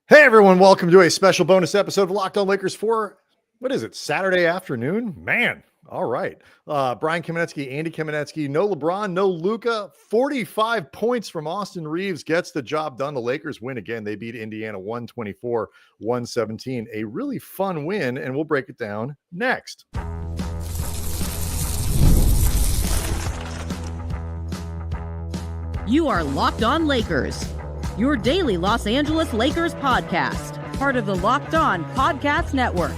Hey everyone, welcome to a special bonus episode of Locked On Lakers for, what is it, Saturday afternoon? Man, all right. Brian Kamenetsky, Andy Kamenetsky, no LeBron, no Luka. 45 points from Austin Reaves gets the job done. The Lakers win again. They beat Indiana 124-117. A really fun win, and we'll break it down next. You are Locked On Lakers, your daily Los Angeles Lakers podcast, part of the Locked On Podcast Network,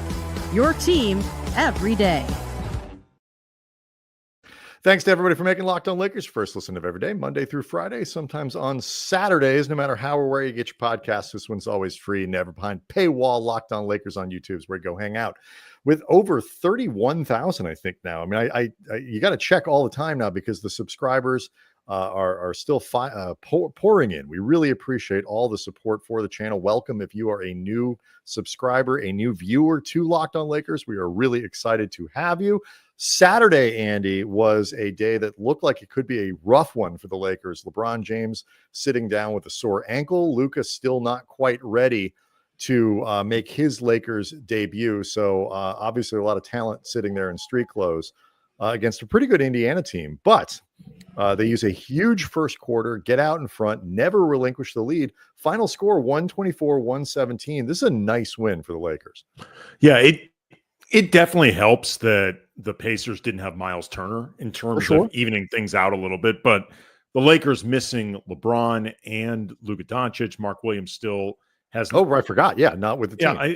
your team every day. Thanks to everybody for making Locked On Lakers your first listen of every day, Monday through Friday, sometimes on Saturdays. No matter how or where you get your podcasts, this one's always free, never behind paywall. Locked On Lakers on YouTube is where you go hang out with over 31,000, I think now. I mean, I you got to check all the time now because the subscribers are still pouring in. We really appreciate all the support for the channel. Welcome if you are a new subscriber, a new viewer to Locked On Lakers. We are really excited to have you. Saturday, Andy, was a day that looked like it could be a rough one for the Lakers. LeBron James sitting down with a sore ankle. Luka still not quite ready to make his Lakers debut. So obviously a lot of talent sitting there in street clothes against a pretty good Indiana team. But they use a huge first quarter, get out in front, never relinquish the lead. Final score 124-117. This is a nice win for the Lakers. Yeah, it definitely helps that the Pacers didn't have Miles Turner in terms of evening things out a little bit. But the Lakers missing LeBron and Luka Doncic, Mark Williams still has. Oh, I forgot. Yeah, not with the team. Yeah,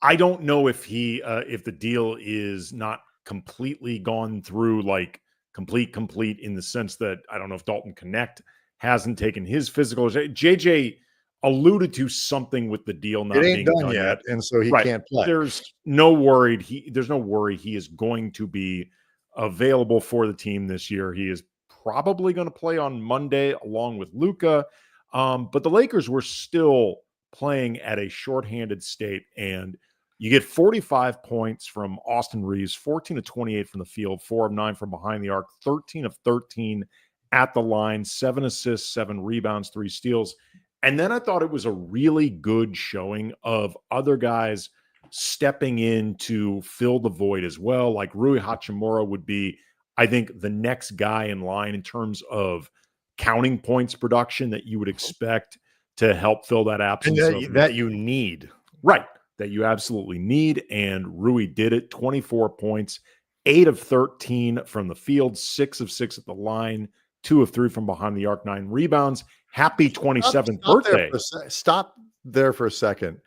I don't know if if the deal is not completely gone through, like complete in the sense that I don't know if Dalton Connect hasn't taken his physical. JJ alluded to something with the deal not being done yet, and so he can't play. There's no worry he is going to be available for the team this year. He is probably going to play on Monday along with Luka, but the Lakers were still playing at a shorthanded state, and you get 45 points from Austin Reaves, 14 of 28 from the field, 4 of 9 from behind the arc, 13 of 13 at the line, 7 assists, 7 rebounds, 3 steals. And then I thought it was a really good showing of other guys stepping in to fill the void as well. Like Rui Hachimura would be, I think, the next guy in line in terms of counting points production that you would expect to help fill that absence. And that you need. Right. That you absolutely need. And Rui did it. 24 points, 8 of 13 from the field, 6 of 6 at the line, 2 of 3 from behind the arc, 9 rebounds. Happy 27th birthday. Stop there for a second,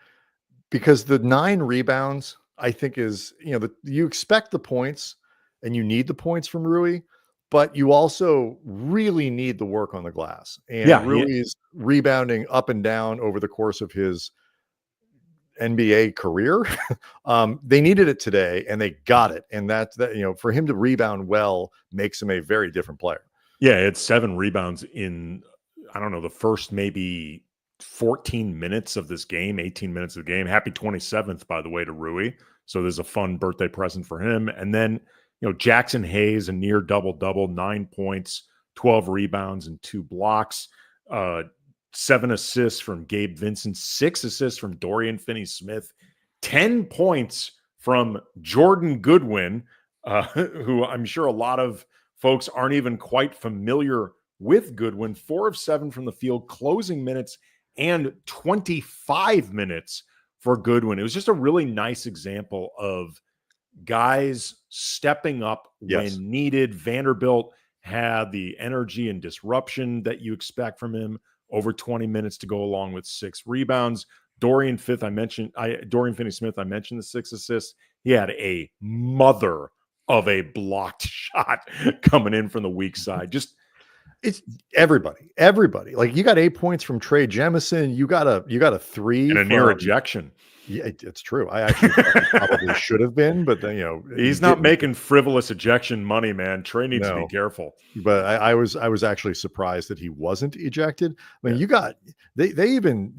because the 9 rebounds, I think, is, you expect the points and you need the points from Rui, but you also really need the work on the glass. And Rui's rebounding up and down over the course of his NBA career. They needed it today and they got it. And that, for him to rebound well makes him a very different player. Yeah, it's 7 rebounds in, I don't know, the first maybe 14 minutes of this game, 18 minutes of the game. Happy 27th, by the way, to Rui. So there's a fun birthday present for him. And then, Jackson Hayes, a near double-double, 9 points, 12 rebounds, and 2 blocks. 7 assists from Gabe Vincent, 6 assists from Dorian Finney-Smith, 10 points from Jordan Goodwin, who I'm sure a lot of folks aren't even quite familiar with Goodwin. 4 of 7 from the field, closing minutes, and 25 minutes for Goodwin. It was just a really nice example of guys stepping up when needed. Vanderbilt had the energy and disruption that you expect from him. Over 20 minutes to go along with 6 rebounds. Dorian Finney-Smith, I mentioned the 6 assists. He had a mother of a blocked shot coming in from the weak side. Just it's everybody. Like, you got 8 points from Trey Jemison. You got a 3 and a near ejection. Yeah, it's true. I actually probably should have been, but then, he's not making frivolous ejection money, man. Trey needs to be careful. But I was actually surprised that he wasn't ejected. I mean, they even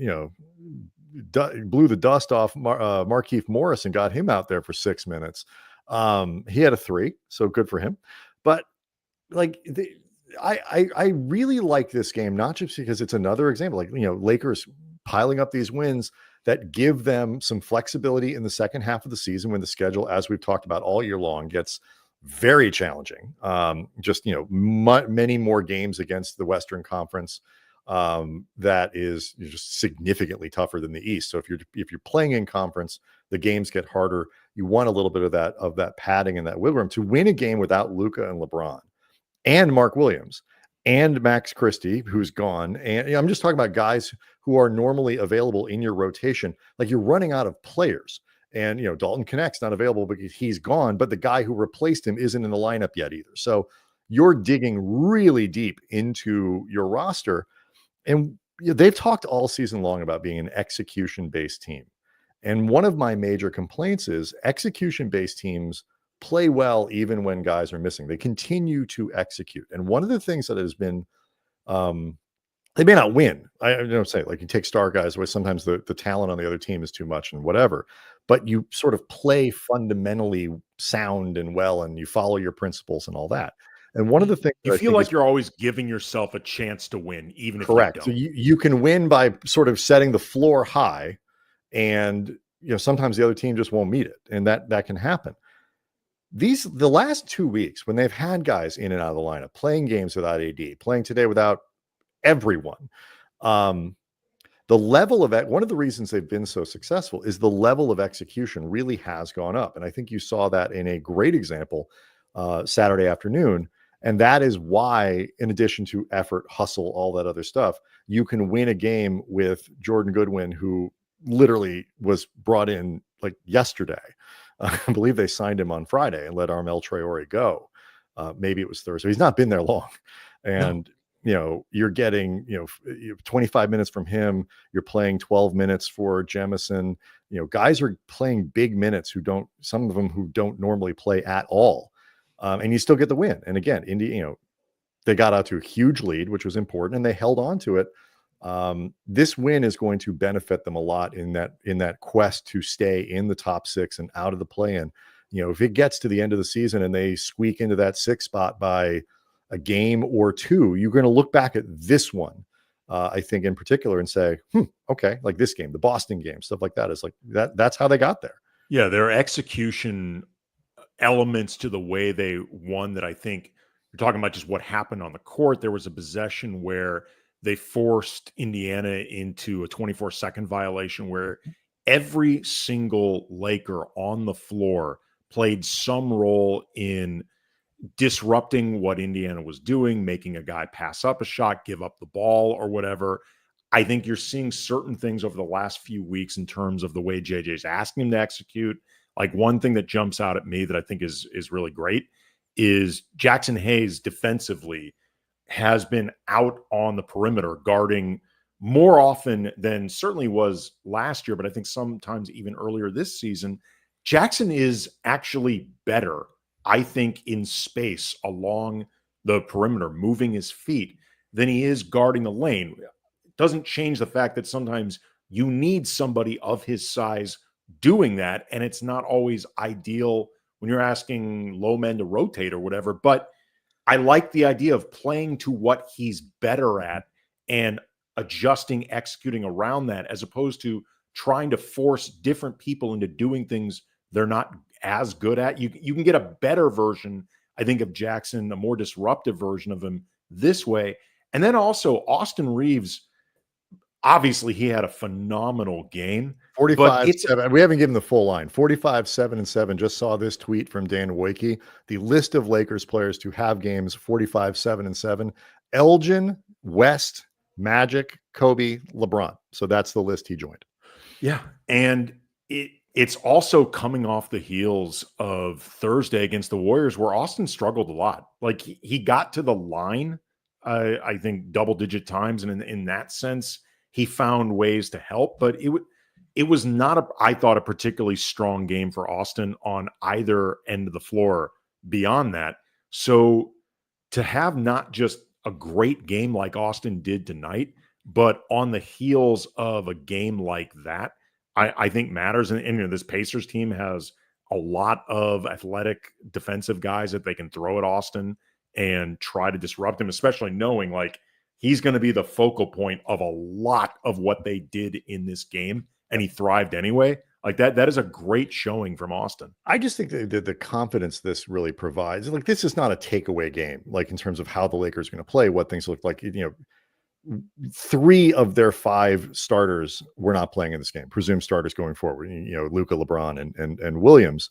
blew the dust off Markieff Morris and got him out there for 6 minutes. He had a 3, so good for him. But like I really like this game, not just because it's another example. Like, Lakers piling up these wins that give them some flexibility in the second half of the season when the schedule, as we've talked about all year long, gets very challenging. Just, many more games against the Western Conference. That is just significantly tougher than the East. So if you're playing in conference, the games get harder. You want a little bit of that padding and that wiggle room to win a game without Luka and LeBron and Mark Williams and Max Christie, who's gone. And I'm just talking about guys who are normally available in your rotation. Like, you're running out of players. And, Dalton Connect's not available because he's gone, but the guy who replaced him isn't in the lineup yet either. So you're digging really deep into your roster. And they've talked all season long about being an execution-based team. And one of my major complaints is execution-based teams play well even when guys are missing. They continue to execute. And one of the things that has been, they may not win. I don't say, like, you take star guys where sometimes the talent on the other team is too much and whatever, but you sort of play fundamentally sound and well, and you follow your principles and all that. And one of the things you feel like you're always giving yourself a chance to win, even correct. if you don't. So you can win by sort of setting the floor high, and sometimes the other team just won't meet it, and that can happen. The last 2 weeks when they've had guys in and out of the lineup, playing games without AD, playing today without everyone, the level of one of the reasons they've been so successful is the level of execution really has gone up. And I think you saw that in a great example Saturday afternoon. And that is why, in addition to effort, hustle, all that other stuff, you can win a game with Jordan Goodwin, who literally was brought in like yesterday. I believe they signed him on Friday and let Armel Traore go. Maybe it was Thursday. He's not been there long. And you're getting 25 minutes from him. You're playing 12 minutes for Jemison. Guys are playing big minutes some of them who don't normally play at all. And you still get the win. And again, Indy, they got out to a huge lead, which was important, and they held on to it. This win is going to benefit them a lot in that quest to stay in the top six and out of the play-in. If it gets to the end of the season and they squeak into that sixth spot by a game or two, you're going to look back at this one, I think in particular, and say, okay, like this game, the Boston game, stuff like that is like that's how they got there. Yeah, there are execution elements to the way they won that I think you're talking about just what happened on the court. There was a possession where they forced Indiana into a 24-second violation where every single Laker on the floor played some role in disrupting what Indiana was doing, making a guy pass up a shot, give up the ball or whatever. I think you're seeing certain things over the last few weeks in terms of the way JJ's asking him to execute. Like, one thing that jumps out at me that I think is really great is Jackson Hayes defensively has been out on the perimeter guarding more often than certainly was last year, but I think sometimes even earlier this season. Jackson is actually better, I think, in space along the perimeter, moving his feet, than he is guarding the lane. It doesn't change the fact that sometimes you need somebody of his size doing that, and it's not always ideal when you're asking low men to rotate or whatever. But I like the idea of playing to what he's better at and adjusting, executing around that, as opposed to trying to force different people into doing things they're not as good at. You can get a better version, I think, of Jackson, a more disruptive version of him this way. And then also Austin Reaves, obviously he had a phenomenal game. 45-7. We haven't given the full line. 45-7-7. Just saw this tweet from Dan Wojcicki. The list of Lakers players to have games 45-7-7: Elgin, West, Magic, Kobe, LeBron. So that's the list he joined. Yeah. And it's also coming off the heels of Thursday against the Warriors, where Austin struggled a lot. Like, he got to the line, I think, double-digit times. And in that sense, he found ways to help. But it was not, I thought, a particularly strong game for Austin on either end of the floor beyond that. So to have not just a great game like Austin did tonight, but on the heels of a game like that, I think matters. And this Pacers team has a lot of athletic defensive guys that they can throw at Austin and try to disrupt him, especially knowing, like, he's going to be the focal point of a lot of what they did in this game, and he thrived anyway. Like that is a great showing from Austin. I just think that the confidence this really provides, like, this is not a takeaway game, like in terms of how the Lakers are going to play, what things look like. 3 of their 5 starters were not playing in this game, presumed starters going forward, Luka, LeBron, and Williams.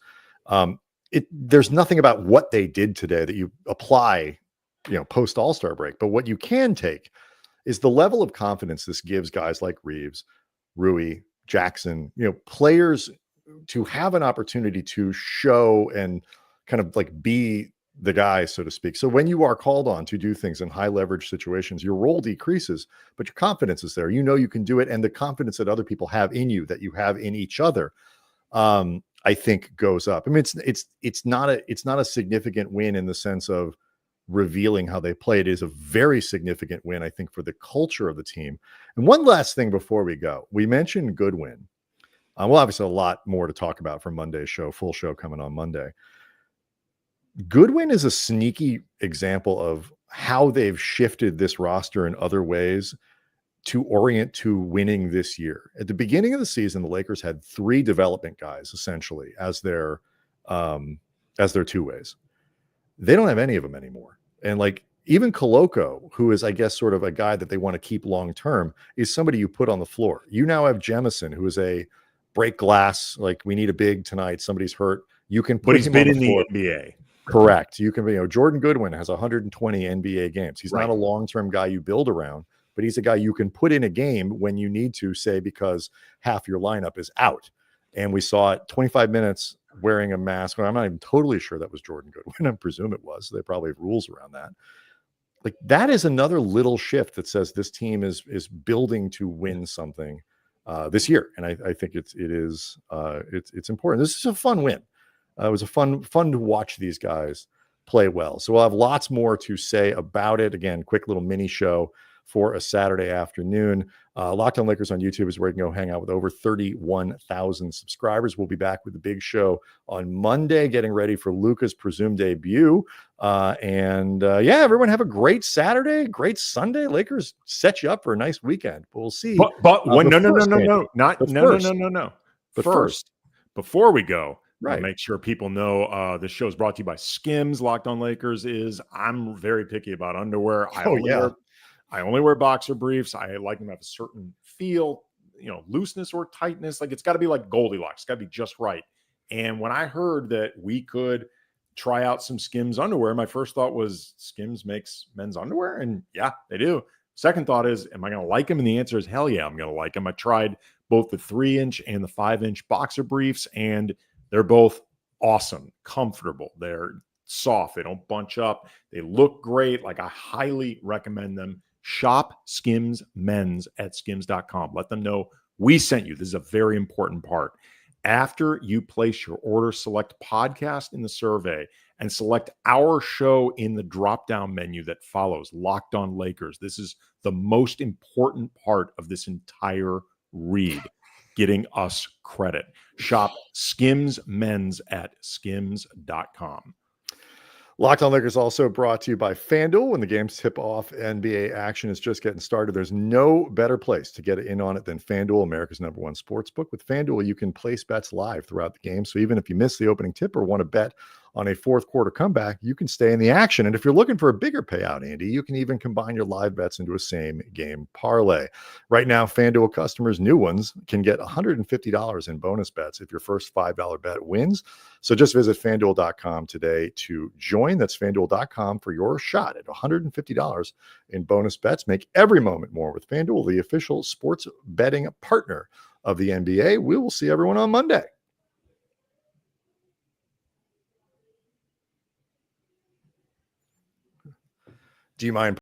There's nothing about what they did today that you apply, post All-Star break. But what you can take is the level of confidence this gives guys like Reaves, Rui, Jackson, players, to have an opportunity to show and kind of like be the guy, so to speak. So when you are called on to do things in high leverage situations, your role decreases, but your confidence is there. You can do it, and the confidence that other people have in you, that you have in each other, I think goes up. I mean, it's not a significant win in the sense of revealing how they play. It is a very significant win, I think, for the culture of the team. And one last thing before we go, we mentioned Goodwin. Well, obviously a lot more to talk about for Monday's show, full show coming on Monday. Goodwin is a sneaky example of how they've shifted this roster in other ways to orient to winning this year. At the beginning of the season, the Lakers had 3 development guys essentially as their two-ways. They don't have any of them anymore. And like even Koloko, who is, I guess, sort of a guy that they want to keep long-term, is somebody you put on the floor. You now have Jemison, who is a break glass, like, we need a big tonight, somebody's hurt. You can put him been on the floor. The NBA. Correct. You can, Jordan Goodwin has 120 NBA games. He's not a long-term guy you build around, but he's a guy you can put in a game when you need to, say, because half your lineup is out. And we saw it 25 minutes wearing a mask. Well, I'm not even totally sure that was Jordan Goodwin. I presume it was. They probably have rules around that. Like, that is another little shift that says this team is building to win something this year. And I think it's important. This is a fun win. It was a fun to watch these guys play well. So we'll have lots more to say about it. Again, quick little mini show for a Saturday afternoon. Locked On Lakers on YouTube is where you can go hang out with over 31,000 subscribers. We'll be back with the big show on Monday, getting ready for Luka's presumed debut. Everyone have a great Saturday, great Sunday. Lakers set you up for a nice weekend. But we'll see. No. But first, before we go, right, make sure people know this show is brought to you by Skims. Locked On Lakers I'm very picky about underwear. I only wear boxer briefs. I like them to have a certain feel, looseness or tightness. Like, it's got to be like Goldilocks. It's got to be just right. And when I heard that we could try out some Skims underwear, my first thought was Skims makes men's underwear. And yeah, they do. Second thought is, am I going to like them? And the answer is hell yeah, I'm going to like them. I tried both the 3-inch and the 5-inch boxer briefs, and they're both awesome, comfortable. They're soft. They don't bunch up. They look great. Like, I highly recommend them. Shop Skims Men's at skims.com. Let them know we sent you. This is a very important part. After you place your order, select podcast in the survey and select our show in the drop-down menu that follows, Locked On Lakers. This is the most important part of this entire read, getting us credit. Shop Skims Men's at skims.com. Locked On Lakers also brought to you by FanDuel. When the games tip off, NBA action is just getting started. There's no better place to get in on it than FanDuel, America's #1 sportsbook. With FanDuel, you can place bets live throughout the game. So even if you miss the opening tip or want to bet on a fourth quarter comeback, you can stay in the action. And if you're looking for a bigger payout, Andy, you can even combine your live bets into a same game parlay. Right now, FanDuel customers, new ones, can get $150 in bonus bets if your first $5 bet wins. So just visit FanDuel.com today to join. That's FanDuel.com for your shot at $150 in bonus bets. Make every moment more with FanDuel, the official sports betting partner of the NBA. We will see everyone on Monday. Do you mind